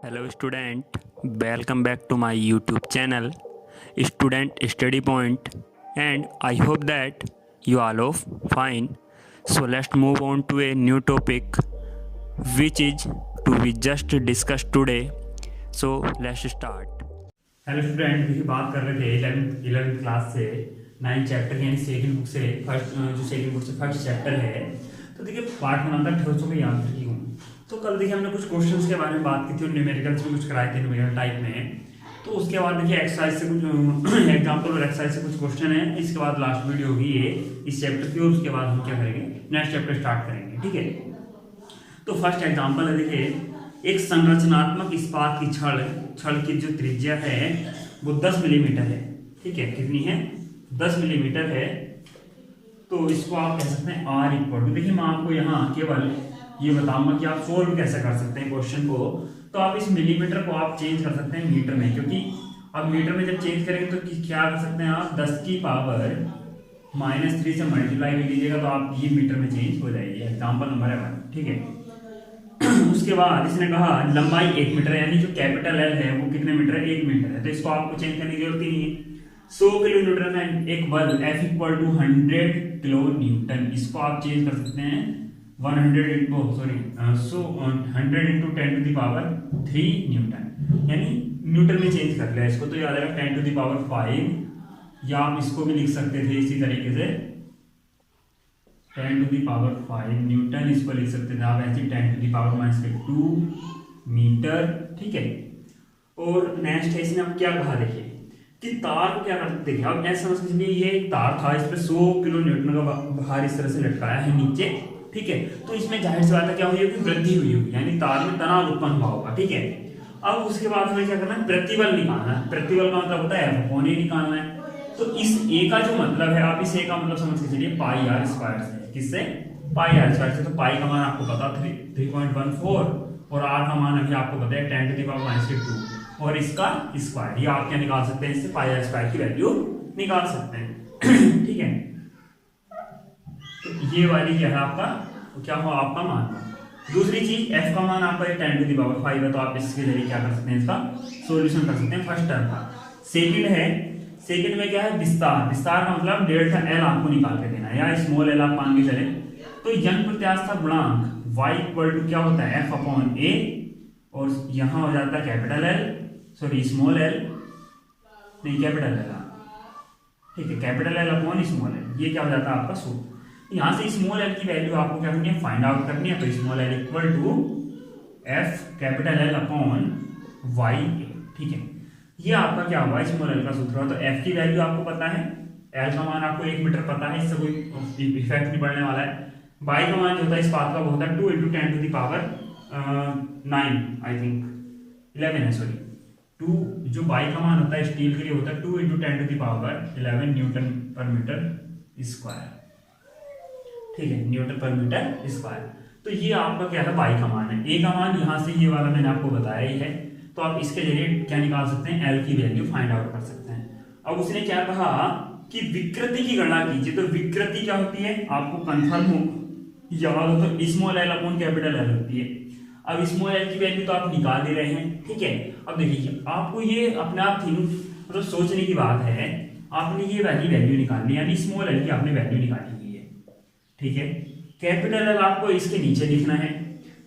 Hello student, welcome back to my YouTube channel Student Study Point, and I hope that you all are fine. So let's move on to a new topic which is to be just discussed today. So let's start. Hello student, देखिए बात कर रहे थे 11th class से 9 chapter यानी second book से first chapter है। तो देखिए पार्ट 1 तक ठोसों में यांत्रिकी हूँ। तो कल देखिए हमने कुछ क्वेश्चंस के बारे में बात की थी और न्यूमेरिकल्स में कुछ कराए थे न्यूमेरिकल टाइप में। तो उसके बाद देखिए एक्सरसाइज से कुछ एग्जाम्पल और एक्सरसाइज से कुछ क्वेश्चन है। इसके बाद लास्ट वीडियो होगी ये इस चैप्टर की और उसके बाद हम क्या करेंगे, नेक्स्ट चैप्टर स्टार्ट करेंगे। ठीक है, तो फर्स्ट एग्जाम्पल है, देखिए एक संरचनात्मक इस्पात की छड़ की जो त्रिज्या है वो 10 मिलीमीटर है। ठीक है, कितनी है? 10 मिलीमीटर है। तो इसको आप कह सकते हैं आर इक्वल टू, देखिए मैं आपको यहाँ केवल ये बताऊंगा कि आप सोल्व कैसे कर सकते हैं क्वेश्चन को। तो आप इस मिलीमीटर को आप चेंज कर सकते हैं मीटर में, क्योंकि अब मीटर में जब चेंज करेंगे तो क्या कर सकते हैं आप, 10 की पावर -3 से मल्टीप्लाई कर लीजिएगा तो आप ये मीटर में चेंज हो जाएगी। एग्जाम्पल नंबर है 1। ठीक है, उसके बाद इसने कहा लंबाई 1 मीटर है, यानी जो कैपिटल एल है वो कितने मीटर है? 1 मीटर है। तो इसको आपको चेंज करने की जरूरत ही नहीं है। 100 किलो न्यूटन है एक बल F equal to 100 kilo newton. इसको आप चेंज कर सकते हैं 100 into 10 to the power 3 newton, यानी न्यूटन में चेंज कर लिया इसको। तो याद आएगा 10 टू द पावर 5, या आप इसको भी लिख सकते थे इसी तरीके से 10 टू द पावर 5 न्यूटन। इसको लिख सकते थे आप ऐसे 10 टू द पावर -2 मीटर। ठीक है, और नेक्स्ट है इसने अब क्या कहा, देखिए कि तार को क्या करते, देखिए अब ऐसा समझ लीजिए ये एक तार था, इस पे 100 किलो न्यूटन का भार इस तरह से लटकाया है नीचे। ठीक है, तो इसमें जाहिर सी बात है क्या हुई होगी, वृद्धि हुई होगी, यानी तार में तनाव उत्पन्न हुआ होगा। ठीक है, अब उसके बाद हमें क्या करना है, प्रतिबल निकालना है। प्रतिबल का मतलब होता है F होने निकालना है। तो इस ए का जो मतलब है, आप इस ए का मतलब समझ के चलिए पाई आर स्क्वायर से। किससे? पाई आर स्क्वायर से। तो पाई का मान आपको पता 3.14 और आर का मान अभी आपको पता है 10 टू द पावर -2 और इसका स्क्वायर। ये आप क्या निकाल सकते हैं, इससे पाई आर स्क्वायर की वैल्यू निकाल सकते हैं। ठीक है, तो ये वाली क्या है आपका, क्या हुआ आपका मान। दूसरी चीज एफ का मान आपका 10 टू द पावर 5 है, तो आप इसके जरिए क्या कर सकते हैं, इसका सॉल्यूशन कर सकते हैं फर्स्ट टर्म का। सेकंड है, सेकंड में क्या है, विस्तार। विस्तार का मतलब डेल्टा एल आपको निकाल के देना है, या स्मॉल एल आप मान के चले। तो यंग प्रत्यास्था गुणांक y इक्वल टू क्या होता है, f अपॉन a, और यहां हो जाता है capital L, sorry small L, नहीं कैपिटल एल। ठीक है, capital L upon small L, ये क्या हो जाता है आपका सूत्र। यहां से स्मॉल एल की वैल्यू आपको क्या करनी है, फाइंड आउट करनी है। तो small L equal to F capital L upon Y A. ठीक है, ये आपका क्या हुआ, स्मॉल एल का सूत्र हुआ। तो एफ की वैल्यू आपको पता है, एल का मान आपको 1 मीटर पता है, इससे कोई इफेक्ट नहीं पड़ने वाला है। बाई का मान जो होता है इस बात का वो होता है 2 into 10 to the power 9 I think 11 है, सॉरी 2। जो बाई का मान होता है स्टील के लिए होता है 2 into 10 to the power 11 newton per metre square. ठीक है, न्यूटन पर मीटर स्क्वायर। तो ये आपका क्या है, बाई का मान है। ए का मान यहाँ से ये वाला मैंने आपको बताया ही है, तो आप इसके जरिए क्या निकाल सकते हैं, एल की वैल्यू फाइंड आउट कर सकते हैं। अब उसने क्या कहा कि विकृति की गणना कीजिए। तो विकृति क्या होती है, आपको कंफर्म हो याद हो तो small L upon capital L होती है। अब स्मॉल एल की वैल्यू तो आप निकाल दे रहे हैं। ठीक है, अब देखिए आपको ये अपने आप थी मतलब सोचने की बात है, आपने ये वाली वैल्यू निकालनी, यानी स्मॉल एल की आपने वैल्यू निकाली हुई है। ठीक है, कैपिटल एल आपको इसके नीचे लिखना है।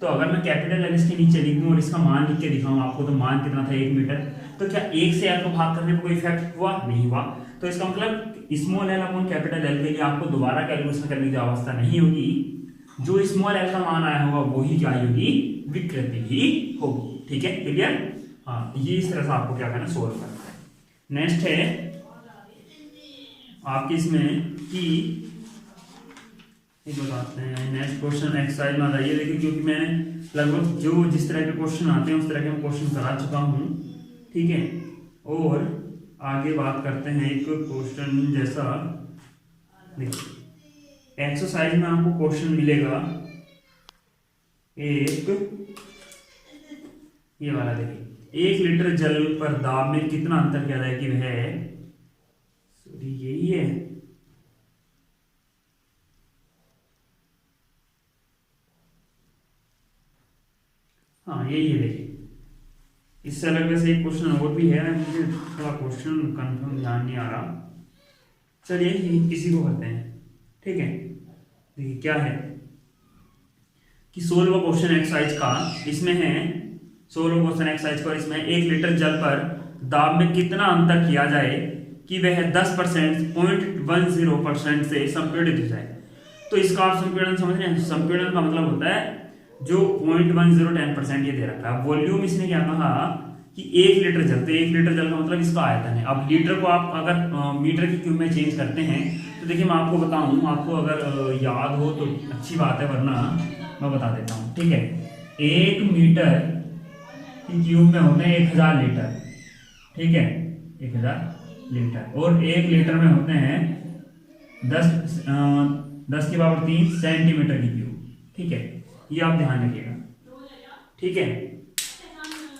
तो अगर मैं कैपिटल एल इसके नीचे लिख दूं और इसका मान लिख के दिखाऊं आपको, तो मान कितना था, 1 मीटर। तो क्या 1 से एल को भाग करने पर कोई इफेक्ट हुआ? नहीं हुआ। तो इसका मतलब small L upon capital L के लिए आपको दोबारा कैलकुलेशन करने की आवश्यकता नहीं होगी। जो स्मॉल एल का मान आया होगा वही क्या होगी, विकृति ही होगी। ठीक है, क्लियर? हाँ, ये इस तरह से आपको क्या करना, सोल्व करना है। नेक्स्ट है आपके इसमें कि बताते हैं, नेक्स्ट क्वेश्चन एक्सरसाइज में आ जाइए। देखिए क्योंकि मैंने लगभग जो जिस तरह के क्वेश्चन आते हैं उस तरह के मैं क्वेश्चन करा चुका हूँ। ठीक है, और आगे बात करते हैं एक क्वेश्चन जैसा। देखिए एक्सरसाइज में आपको क्वेश्चन मिलेगा एक, ये वाला। देखिए 1 लीटर जल पर दाब में कितना अंतर किया जाए कि वह, सॉरी यही है, हाँ यही है। देखिए इससे अलग वैसे एक क्वेश्चन और भी है, मुझे थोड़ा क्वेश्चन कंफर्म ध्यान नहीं आ रहा। चलिए इसी को करते हैं, ठीक है। देखिए क्या है कि 16वां क्वेश्चन एक्सरसाइज का, इसमें है 16वां क्वेश्चन एक्सरसाइज का, इसमें 1 लीटर जल पर दाब में कितना अंतर किया जाए कि वह 10% 0.10% से संपीड़ित हो जाए। तो इसका आप संपीड़न समझ रहे हैं। संपीड़न का मतलब होता है जो 0.10% ये दे रखा है। वॉल्यूम इसने क्या कहा कि 1 लीटर जल, तो 1 लीटर जल का मतलब इसका आयतन है। अब लीटर को आप अगर मीटर की क्यूब में चेंज करते हैं तो देखिए मैं आपको बताऊं, आपको अगर याद हो तो अच्छी बात है, वरना मैं बता देता हूं, ठीक है। 1 मीटर की क्यूब में होते हैं 1000 लीटर, ठीक है, 1000 लीटर, और 1 लीटर में होते हैं 10 की पावर 3 सेंटीमीटर की क्यूब, ठीक है। ये आप ध्यान रखिएगा, ठीक है।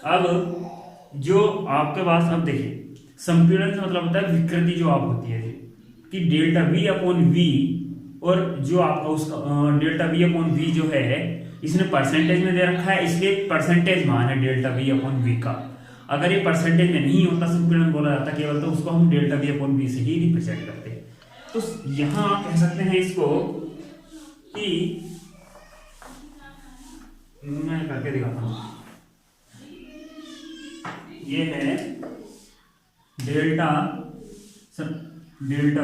अब जो आपके पास, अब देखिए संपीड़न से मतलब होता है विकृति जो आप होती है कि डेल्टा वी अपॉन वी, और जो आपका उसका डेल्टा वी अपॉन वी जो है इसने परसेंटेज में दे रखा है, इसलिए परसेंटेज मान है डेल्टा वी अपॉन वी का। अगर ये परसेंटेज में नहीं होता संपीड़न बोला जाता केवल, तो उसको हम डेल्टा वी अपॉन वी से ही रिप्रेजेंट करते हैं। तो यहां आप कह सकते हैं इसको कि, मैं करके दिखाता हूं, ये है डेल्टा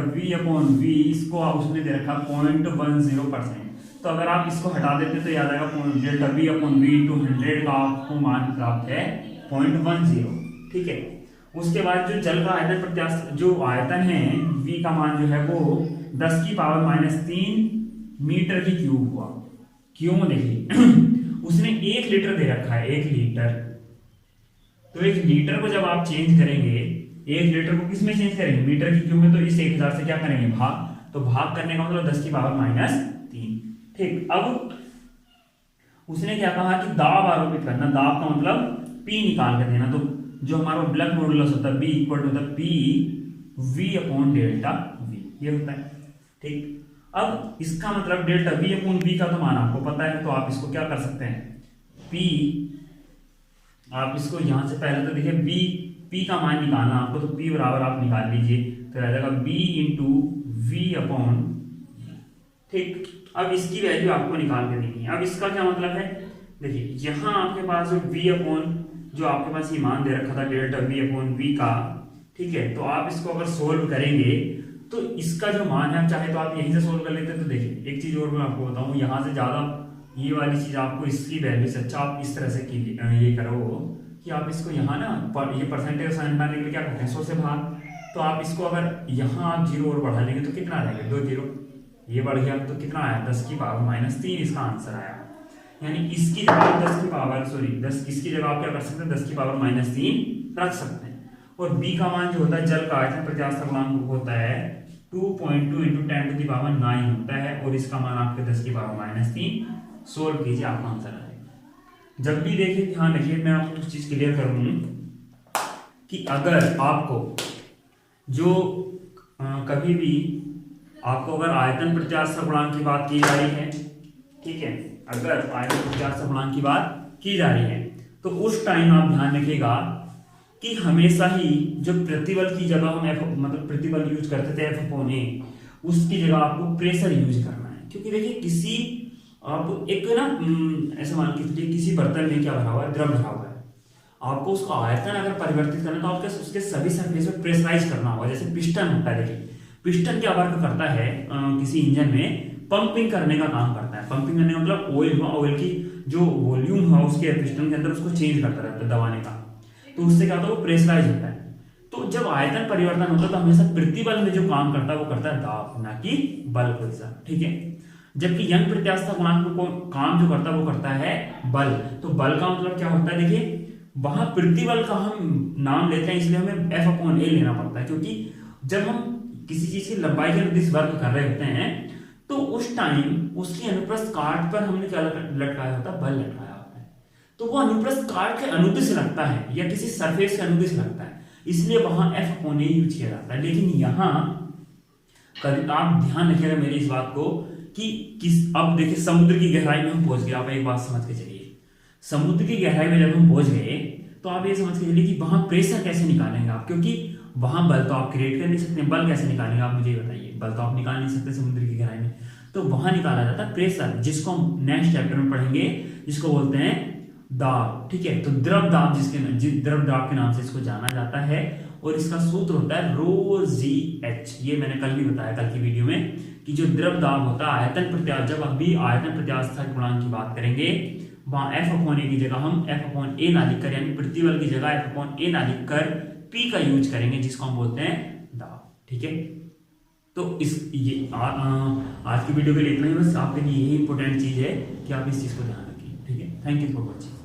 वी अपॉन वी, इसको उसने दे रखा 0.10%। तो अगर आप इसको हटा देते तो याद आएगा डेल्टा वी अपॉन वी 200 का आपको मान प्राप्त है 0.10, ठीक है। उसके बाद जो जल का आयतन प्रत्यास्थ जो आयतन है v का मान जो है वो 10 की पावर -3 मीटर की क्यूब हुआ। क्यों, देखिए उसने 1 लीटर दे रखा है, 1 लीटर, तो 1 लीटर को जब आप चेंज करेंगे, 1 लीटर को किस में चेंज करेंगे, मीटर की क्यूब में, तो इस 1000 से क्या करेंगे, भाग, तो भाग करने का मतलब 10 की पावर -3, ठीक। अब उसने क्या कहा कि दाब आरोपित करना, दाब का मतलब P निकाल कर देना। तो जो हमारा ब्लैक मॉडुलस होता है B इक्वल टू होता है P V upon delta V, ये होता है, ठीक। अब इसका मतलब डेल्टा V अपॉन V का तो मान आपको पता है, तो आप इसको क्या कर सकते हैं, P, आप इसको यहां से पहले तो देखिए P का मान निकालना आपको, तो P बराबर आप निकाल लीजिए, तो आ जाएगा B इंटू V अपॉन, ठीक। अब इसकी वैल्यू आपको निकाल के देनी है। अब इसका क्या मतलब है, देखिए यहां आपके पास जो V अपॉन, जो आपके पास ये मान दे रखा था डेल्टा V अपॉन V का, ठीक है, तो आप इसको अगर सोल्व करेंगे तो इसका जो मान है, चाहे तो आप यहीं से सोल्व कर लेते हैं। तो देखिए एक चीज और मैं आपको बताऊं, यहां से ज्यादा ये वाली चीज आपको इसकी वैल्यू से अच्छा आप इस तरह से ये करो कि आप इसको यहाँ ना ये परसेंटेज साइन बनाने के लिए क्या करते हैं, 100 से भाग, तो आप इसको अगर यहाँ आप 0 और बढ़ा लेंगे तो कितना आ जाएगा, 2 0, ये बढ़ गया तो कितना आया, 10 की पावर -3 इसका आंसर आया। यानी इसकी जगह 10 की पावर 10, इसकी जगह आप क्या कर सकते हैं, 10 की पावर -3 रख सकते हैं। और B का मान जो होता है जल का आयतन प्रत्यास्थ गुणांक होता है 2.2 इंटू 10 टू द पावर 9 होता है, और इसका मान आपके 10 की पावर -3, सोल्व कीजिए आपका आंसर आएगा। जब भी देखिए ध्यान रखिए, मैं आपको कुछ चीज क्लियर करूं कि अगर आपको जो कभी भी आपको अगर आयतन प्रत्यास्थ गुणांक की बात की जा रही है, ठीक है, अगर आयतन प्रत्यास्थ गुणांक की बात की जा रही है, तो उस टाइम आप ध्यान रखिएगा कि हमेशा ही जो प्रतिबल की जगह हम मतलब प्रतिबल यूज करते थे F/A, उसकी जगह आपको प्रेशर यूज करना है। क्योंकि देखिए किसी आप एक ना ऐसे मान के चलिए किसी बर्तन में क्या भरा हुआ है, द्रव भरा हुआ है, आपको उसका आयतन अगर परिवर्तित करना तो आपको उसके सभी सरफेस पे प्रेशराइज करना होगा। जैसे पिस्टन होता है, देखिए पिस्टन क्या वर्क करता है, किसी इंजन में पंपिंग करने का काम करता है। पंपिंग करने का मतलब ऑयल हुआ, ऑयल की जो वॉल्यूम है उसके पिस्टन के अंदर उसको चेंज करता रहता है दबाने का, तो उससे क्या होता है, वो प्रेशराइज होता है। तो जब आयतन परिवर्तन होता है तो हमेशा प्रतिबल में जो काम करता है वो करता है दाब, ना कि बल को हिसाब, ठीक है। जबकि यंग प्रत्यास्थ गुणांक को काम जो करता है वो करता है बल। तो बल का मतलब क्या होता है, देखिए वहां प्रतिबल का हम नाम लेते हैं, इसलिए हमें F/A लेना पड़ता है, क्योंकि जब हम किसी चीज की लंबाई के अनुदिश वर्क कर रहे होते हैं तो उस टाइम उसकी अनुप्रस्थ काट पर हमने क्या लटकाया होता है, बल लटकाया होता है। तो वो अनुप्रस्थ काट के अनुदिश लगता है या किसी सरफेस के अनुदिश लगता है, इसलिए वहां F/A यूज किया जाता है। लेकिन यहाँ आप ध्यान रखिएगा मेरी इस बात को कि अब देखिए समुद्र की गहराई में हम पहुंच गए। आप एक बात समझ के चलिए, समुद्र की गहराई में जब हम पहुंच गए तो आप ये समझ के चलिए कि वहां प्रेशर कैसे निकालेंगे आप, क्योंकि वहां बल तो आप क्रिएट कर नहीं सकते, बल कैसे निकालेंगे आप मुझे बताइए। बल तो आप निकाल नहीं सकते समुद्र की गहराई में, तो वहां निकाला जाता है प्रेशर, जिसको हम नेक्स्ट चैप्टर में पढ़ेंगे, जिसको बोलते हैं दाब। ठीक है, तो द्रव दाब, द्रव दाब के नाम से इसको जाना जाता है, और इसका सूत्र होता है रो जी एच। ये मैंने कल भी बताया, कल की वीडियो में, कि जो द्रव दाब होता है आयतन प्रत्यास्थ, जब अभी आयतन प्रत्यास्थ गुणांक की बात करेंगे, वहां एफ अपॉन ए की जगह हम एफ अपॉन ए ना लिख कर, यानी प्रतिबल की जगह एफ अपॉन ए ना लिख कर पी का यूज करेंगे, जिसको हम बोलते हैं दाब। ठीक है, तो आज की वीडियो के लिए इतना ही, बस आपके लिए यही इंपॉर्टेंट चीज है कि आप इस चीज को ध्यान रखिए। ठीक है, थैंक यू फॉर वॉचिंग।